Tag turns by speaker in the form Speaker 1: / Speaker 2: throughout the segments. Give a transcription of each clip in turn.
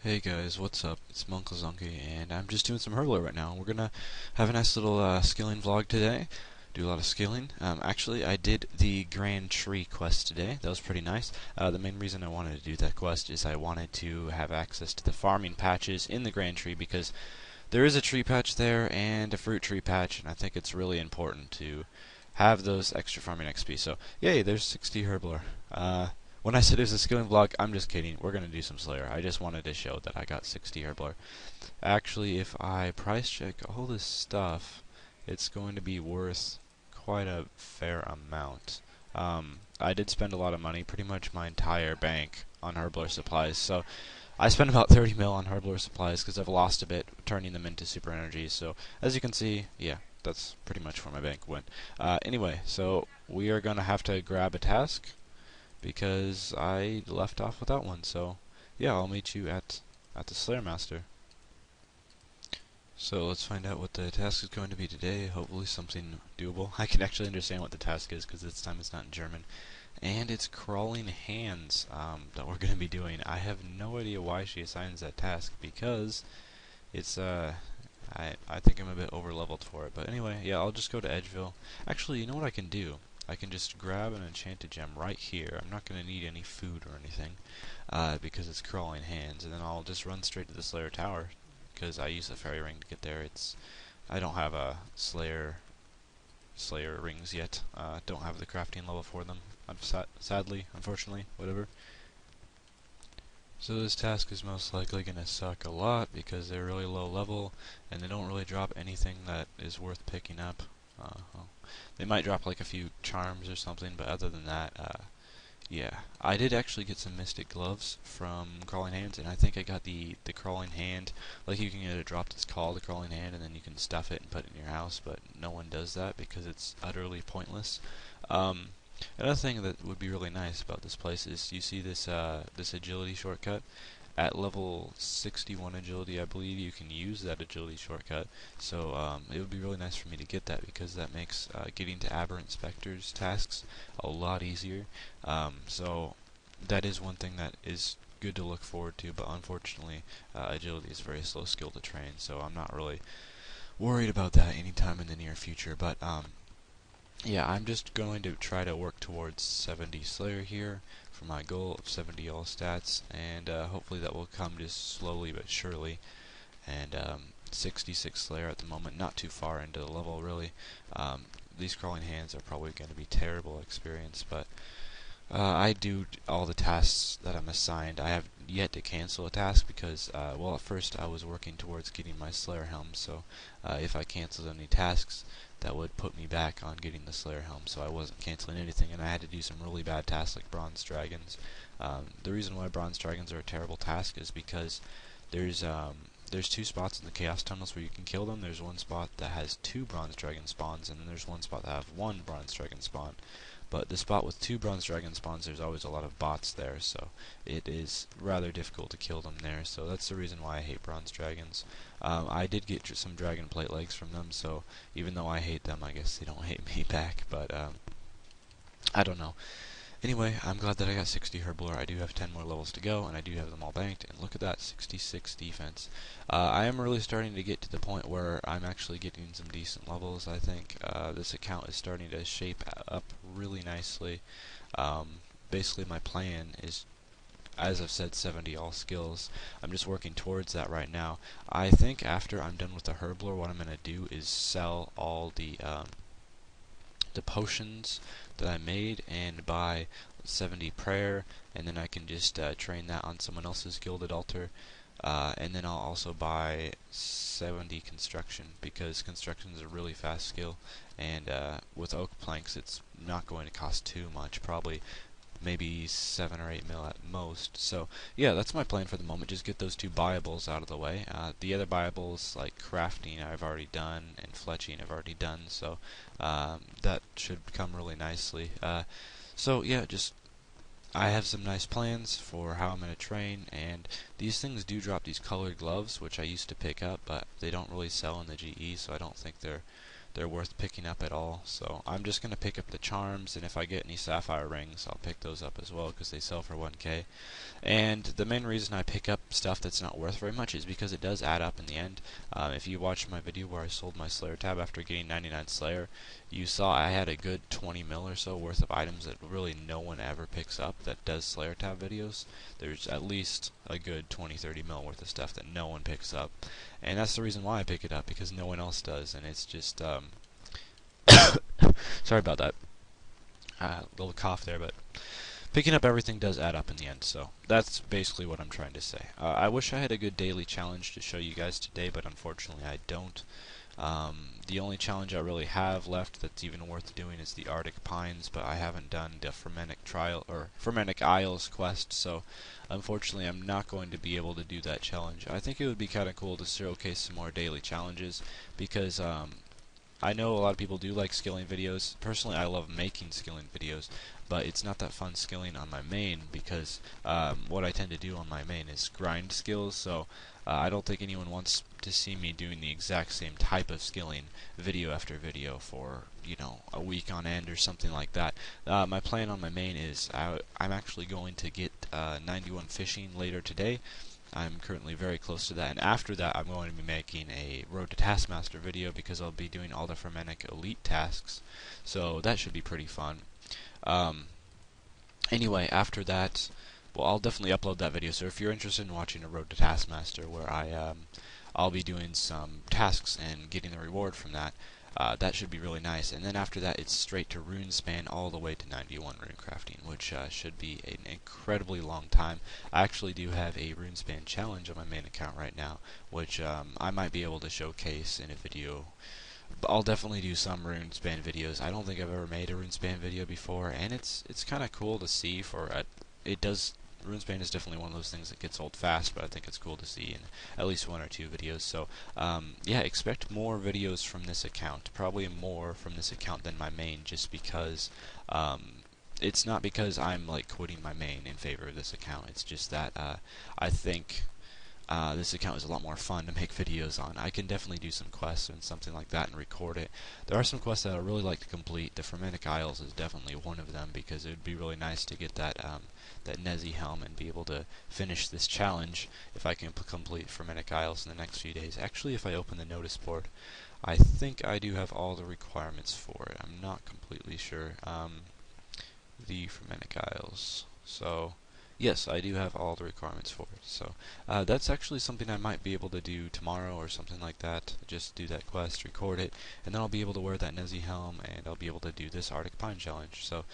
Speaker 1: Hey guys, what's up? It's Monka Zonky, and I'm just doing some Herbler right now. We're gonna have a nice little skilling vlog today. Do a lot of skilling. Actually, I did the Grand Tree quest today. That was pretty nice. The main reason I wanted to do that quest is I wanted to have access to the farming patches in the Grand Tree because there is a tree patch there and a fruit tree patch, and I think it's really important to have those extra farming XP. So, yay, there's 60 Herbler. When I said it was a skilling vlog, I'm just kidding. We're going to do some Slayer. I just wanted to show that I got 60 Herbler. Actually, if I price check all this stuff, it's going to be worth quite a fair amount. I did spend a lot of money, pretty much my entire bank, on Herbler supplies. So I spent about 30 mil on Herbler supplies because I've lost a bit turning them into super energy. So as you can see, yeah, that's pretty much where my bank went. Anyway, so we are going to have to grab a task because I left off without one. So yeah, I'll meet you at the Slayer Master. So let's find out what the task is going to be today. Hopefully something doable. I can actually understand what the task is because this time it's not in German. And it's crawling hands that we're going to be doing. I have no idea why she assigns that task because it's I think I'm a bit over leveled for it. But anyway, yeah, I'll just go to Edgeville. Actually, you know what I can do? I can just grab an enchanted gem right here. I'm not going to need any food or anything because it's crawling hands, and then I'll just run straight to the Slayer Tower because I use the fairy ring to get there. I don't have a Slayer rings yet. Don't have the crafting level for them. Sadly, unfortunately, whatever. So this task is most likely going to suck a lot because they're really low level and they don't really drop anything that is worth picking up. Well, they might drop like a few charms or something, but other than that, yeah. I did actually get some Mystic Gloves from Crawling Hands, and I think I got the Crawling Hand. Like, you can get a drop that's called the Crawling Hand, and then you can stuff it and put it in your house, but no one does that because it's utterly pointless. Um, Another thing that would be really nice about this place is you see this agility shortcut. At level 61 agility, I believe you can use that agility shortcut. So it would be really nice for me to get that because that makes getting to Aberrant Spectres tasks a lot easier. So that is one thing that is good to look forward to, but unfortunately agility is a very slow skill to train, so I'm not really worried about that anytime in the near future. But yeah, I'm just going to try to work towards 70 Slayer here for my goal of 70 all stats, and hopefully that will come just slowly but surely. And 66 Slayer at the moment, not too far into the level really. These crawling hands are probably going to be terrible experience, but I do all the tasks that I'm assigned. I have yet to cancel a task because, well, at first I was working towards getting my Slayer Helm, so if I canceled any tasks, that would put me back on getting the Slayer Helm, so I wasn't canceling anything, and I had to do some really bad tasks like Bronze Dragons. The reason why Bronze Dragons are a terrible task is because there's there's two spots in the Chaos Tunnels where you can kill them. There's one spot that has two Bronze Dragon spawns, and then there's one spot that has one Bronze Dragon spawn. But the spot with two Bronze Dragon spawns, there's always a lot of bots there, so it is rather difficult to kill them there. So that's the reason why I hate Bronze Dragons. I did get some Dragon Plate legs from them, so even though I hate them, I guess they don't hate me back. But I don't know. Anyway, I'm glad that I got 60 Herbler. I do have 10 more levels to go, and I do have them all banked. And look at that, 66 defense. I am really starting to get to the point where I'm actually getting some decent levels, I think. This account is starting to shape up really nicely. Basically, my plan is, as I've said, 70 all skills. I'm just working towards that right now. I think after I'm done with the Herbler, what I'm going to do is sell all the potions that I made and buy 70 prayer, and then I can just train that on someone else's gilded altar. And then I'll also buy 70 construction because construction is a really fast skill, and with oak planks it's not going to cost too much, probably maybe 7 or 8 mil at most. So yeah, that's my plan for the moment. Just get those two buyables out of the way. The other buyables like crafting I've already done and fletching I've already done, so that should come really nicely. So yeah, just I have some nice plans for how I'm going to train, and these things do drop these colored gloves, which I used to pick up, but they don't really sell in the GE, so I don't think they're worth picking up at all. So I'm just gonna pick up the charms, and if I get any sapphire rings, I'll pick those up as well because they sell for 1k. And the main reason I pick up stuff that's not worth very much is because it does add up in the end. If you watched my video where I sold my Slayer tab after getting 99 Slayer, you saw I had a good 20 mil or so worth of items that really no one ever picks up that does Slayer tab videos. There's at least a good 20-30 mil worth of stuff that no one picks up. And that's the reason why I pick it up, because no one else does. And it's just, sorry about that. Little cough there, but picking up everything does add up in the end, so that's basically what I'm trying to say. I wish I had a good daily challenge to show you guys today, but unfortunately I don't. The only challenge I really have left that's even worth doing is the Arctic Pines, but I haven't done the Fermentic Isles quest, so unfortunately I'm not going to be able to do that challenge. I think it would be kind of cool to showcase some more daily challenges, because I know a lot of people do like skilling videos. Personally, I love making skilling videos, but it's not that fun skilling on my main, because what I tend to do on my main is grind skills, so I don't think anyone wants to see me doing the exact same type of skilling video after video for, you know, a week on end or something like that. My plan on my main is I'm actually going to get 91 fishing later today. I'm currently very close to that, and after that I'm going to be making a Road to Taskmaster video because I'll be doing all the Fermentic Elite tasks, so that should be pretty fun. Anyway, after that, well, I'll definitely upload that video, so if you're interested in watching a Road to Taskmaster where I'll be doing some tasks and getting the reward from that, that should be really nice. And then after that, it's straight to Runespan all the way to 91 rune crafting, which should be an incredibly long time. I actually do have a Runespan challenge on my main account right now, which I might be able to showcase in a video. But I'll definitely do some Runespan videos. I don't think I've ever made a Runespan video before, and it's kind of cool to see. Runespan is definitely one of those things that gets old fast, but I think it's cool to see in at least 1 or 2 videos. So, yeah, expect more videos from this account. Probably more from this account than my main, just because, it's not because I'm, like, quitting my main in favor of this account. It's just that, I think this account is a lot more fun to make videos on. I can definitely do some quests and something like that and record it. There are some quests that I really like to complete. The Fermentic Isles is definitely one of them, because it would be really nice to get that Nezi helm and be able to finish this challenge if I can complete Fermentic Isles in the next few days. Actually, if I open the notice board, I think I do have all the requirements for it. I'm not completely sure. The Fermentic Isles. So, yes, I do have all the requirements for it. So, that's actually something I might be able to do tomorrow or something like that. Just do that quest, record it, and then I'll be able to wear that Nezi helm, and I'll be able to do this Arctic Pine challenge. So,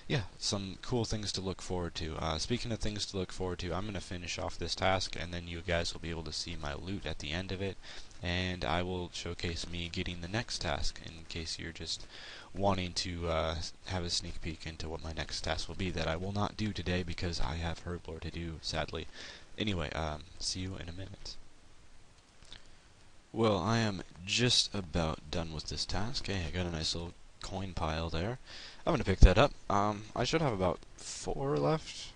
Speaker 1: yeah, some cool things to look forward to. Speaking of things to look forward to, I'm going to finish off this task, and then you guys will be able to see my loot at the end of it, and I will showcase me getting the next task, in case you're just wanting to have a sneak peek into what my next task will be that I will not do today because I have Herblore to do, sadly. Anyway, see you in a minute. Well, I am just about done with this task. Hey, I got a nice little coin pile there. I'm gonna pick that up. I should have about 4 left.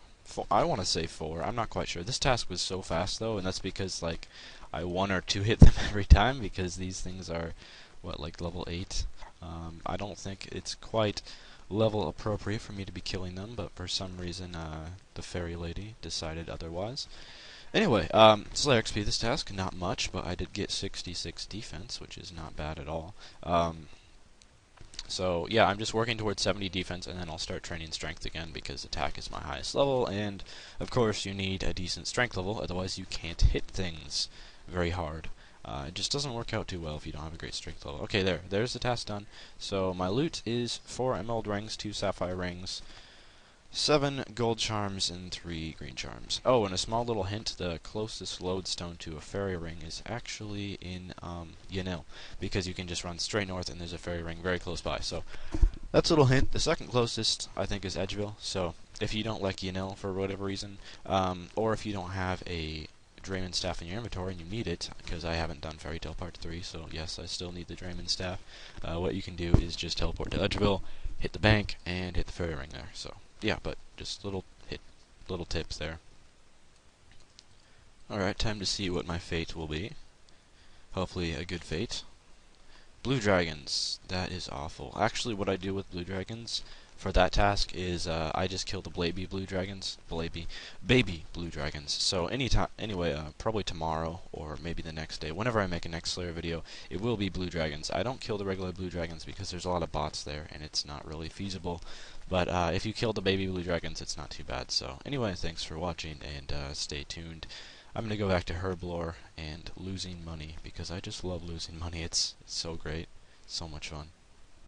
Speaker 1: I want to say 4. I'm not quite sure. This task was so fast though, and that's because like I 1 or 2 hit them every time, because these things are what, like level 8. I don't think it's quite level appropriate for me to be killing them, but for some reason the fairy lady decided otherwise. Anyway, Slayer XP this task, not much, but I did get 66 defense, which is not bad at all. So yeah, I'm just working towards 70 defense, and then I'll start training strength again, because attack is my highest level, and of course you need a decent strength level, otherwise you can't hit things very hard. It just doesn't work out too well if you don't have a great strength level. Okay, there's the task done. So my loot is 4 emerald rings, 2 sapphire rings, 7 gold charms, and 3 green charms. Oh, and a small little hint, the closest lodestone to a fairy ring is actually in Yanil, because you can just run straight north and there's a fairy ring very close by. So that's a little hint. The second closest, I think, is Edgeville. So if you don't like Yanil for whatever reason, or if you don't have a Drayman staff in your inventory and you need it, because I haven't done Fairy Tale Part 3, so yes, I still need the Drayman staff. What you can do is just teleport to Edgeville, hit the bank, and hit the fairy ring there. So yeah, but just little tips there. Alright, time to see what my fate will be. Hopefully a good fate. Blue dragons. That is awful. Actually, what I do with blue dragons for that task is I just kill the baby blue dragons. Baby blue dragons. So anyway, probably tomorrow or maybe the next day, whenever I make a next Slayer video, it will be blue dragons. I don't kill the regular blue dragons because there's a lot of bots there and it's not really feasible. But if you kill the baby blue dragons, it's not too bad. So anyway, thanks for watching and stay tuned. I'm going to go back to Herblore and losing money because I just love losing money. It's so great. So much fun.